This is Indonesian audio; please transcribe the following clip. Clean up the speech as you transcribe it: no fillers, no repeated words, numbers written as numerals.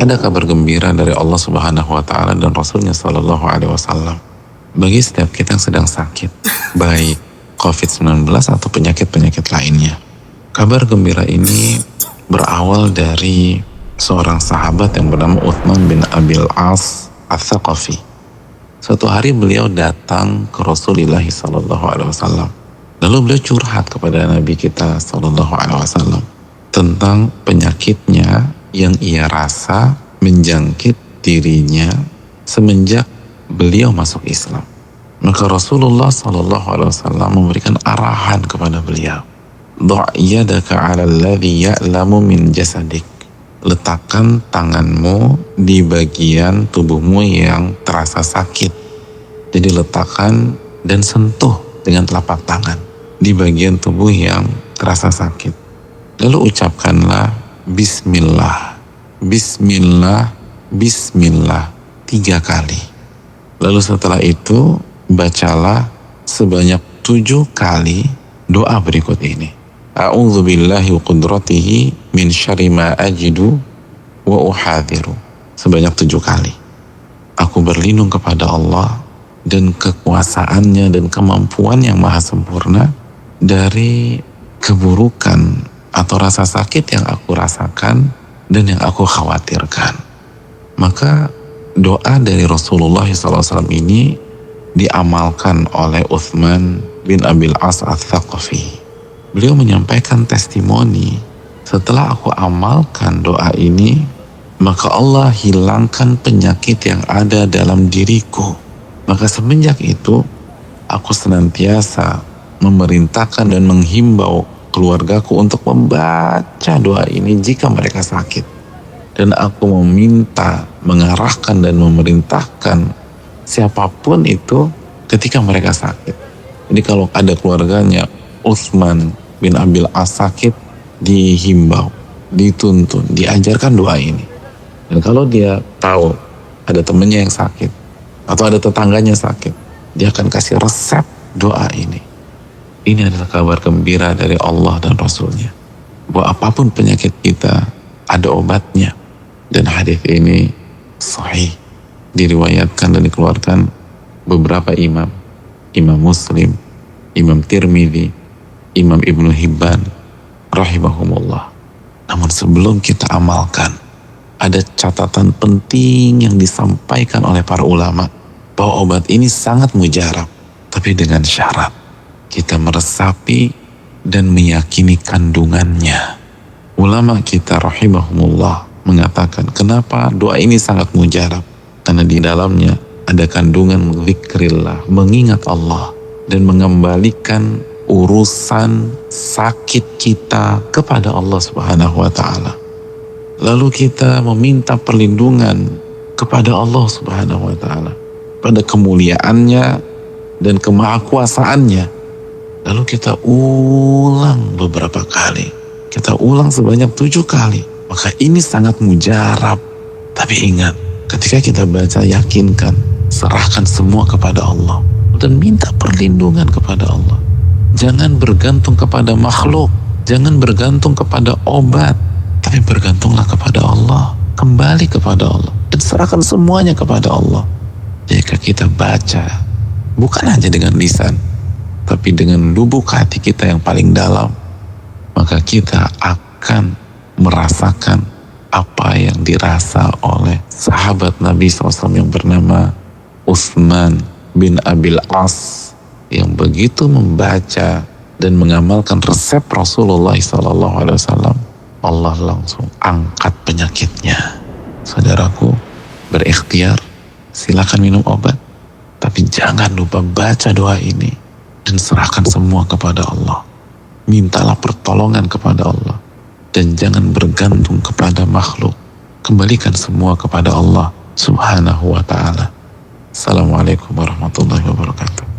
Ada kabar gembira dari Allah Subhanahu wa Ta'ala dan Rasulnya Sallallahu Alaihi Wasallam bagi setiap kita yang sedang sakit, baik COVID-19 atau penyakit-penyakit lainnya. Kabar gembira ini berawal dari seorang sahabat yang bernama Uthman bin Abil As Ats-Tsaqafi. Suatu hari beliau datang ke Rasulullah Sallallahu Alaihi Wasallam. Lalu beliau curhat kepada Nabi kita Sallallahu Alaihi Wasallam tentang penyakitnya yang ia rasa menjangkit dirinya semenjak beliau masuk Islam. Maka Rasulullah Sallallahu Alaihi Wasallam memberikan arahan kepada beliau, "Dha' yadaka 'ala alladhi ya'lamu min jasadik." Letakkan tanganmu di bagian tubuhmu yang terasa sakit. Jadi letakkan dan sentuh dengan telapak tangan di bagian tubuh yang terasa sakit. Lalu ucapkanlah Bismillah, Bismillah, Bismillah 3 kali. Lalu setelah itu bacalah sebanyak 7 kali doa berikut ini. A'udzu billahi wa qudratihi min syarri ma ajidu wa uhadhiru. Sebanyak 7 kali. Aku berlindung kepada Allah dan kekuasaannya dan kemampuan yang maha sempurna dari keburukan atau rasa sakit yang aku rasakan dan yang aku khawatirkan. Maka doa dari Rasulullah SAW ini diamalkan oleh Uthman bin Abil As Ats-Tsaqafi. Beliau menyampaikan testimoni, setelah aku amalkan doa ini, maka Allah hilangkan penyakit yang ada dalam diriku. Maka semenjak itu, aku senantiasa memerintahkan dan menghimbau keluargaku untuk membaca doa ini jika mereka sakit. Dan aku meminta, mengarahkan dan memerintahkan siapapun itu ketika mereka sakit. Jadi kalau ada keluarganya Uthman bin Abil As sakit, dihimbau, dituntun, diajarkan doa ini. Dan kalau dia tahu ada temannya yang sakit atau ada tetangganya sakit, dia akan kasih resep doa ini. Ini adalah kabar gembira dari Allah dan Rasulnya, bahwa apapun penyakit kita ada obatnya. Dan hadis ini sahih, diriwayatkan dan dikeluarkan beberapa imam, Imam Muslim, Imam Tirmidzi, Imam Ibnu Hibban rahimahumullah. Namun sebelum kita amalkan, ada catatan penting yang disampaikan oleh para ulama, bahwa obat ini sangat mujarab, tapi dengan syarat kita meresapi dan meyakini kandungannya. Ulama kita rahimahumullah mengatakan, kenapa doa ini sangat mujarab? Karena di dalamnya ada kandungan zikrillah, mengingat Allah dan mengembalikan urusan sakit kita kepada Allah Subhanahu wa Ta'ala. Lalu kita meminta perlindungan kepada Allah Subhanahu wa Ta'ala pada kemuliaannya dan kemahakuasaannya. Lalu kita ulang beberapa kali, kita ulang sebanyak 7 kali. Maka ini sangat mujarab. Tapi ingat, ketika kita baca, yakinkan, serahkan semua kepada Allah dan minta perlindungan kepada Allah. Jangan bergantung kepada makhluk, jangan bergantung kepada obat, tapi bergantunglah kepada Allah. Kembali kepada Allah dan serahkan semuanya kepada Allah. Jika kita baca, bukan hanya dengan lisan, tapi dengan lubuk hati kita yang paling dalam, maka kita akan merasakan apa yang dirasa oleh sahabat Nabi SAW yang bernama Uthman bin Abil As, yang begitu membaca dan mengamalkan resep Rasulullah SAW, Allah langsung angkat penyakitnya. Saudaraku, berikhtiar, silakan minum obat, tapi jangan lupa baca doa ini dan serahkan semua kepada Allah. Mintalah pertolongan kepada Allah dan jangan bergantung kepada makhluk. Kembalikan semua kepada Allah Subhanahu wa Ta'ala. Assalamualaikum warahmatullahi wabarakatuh.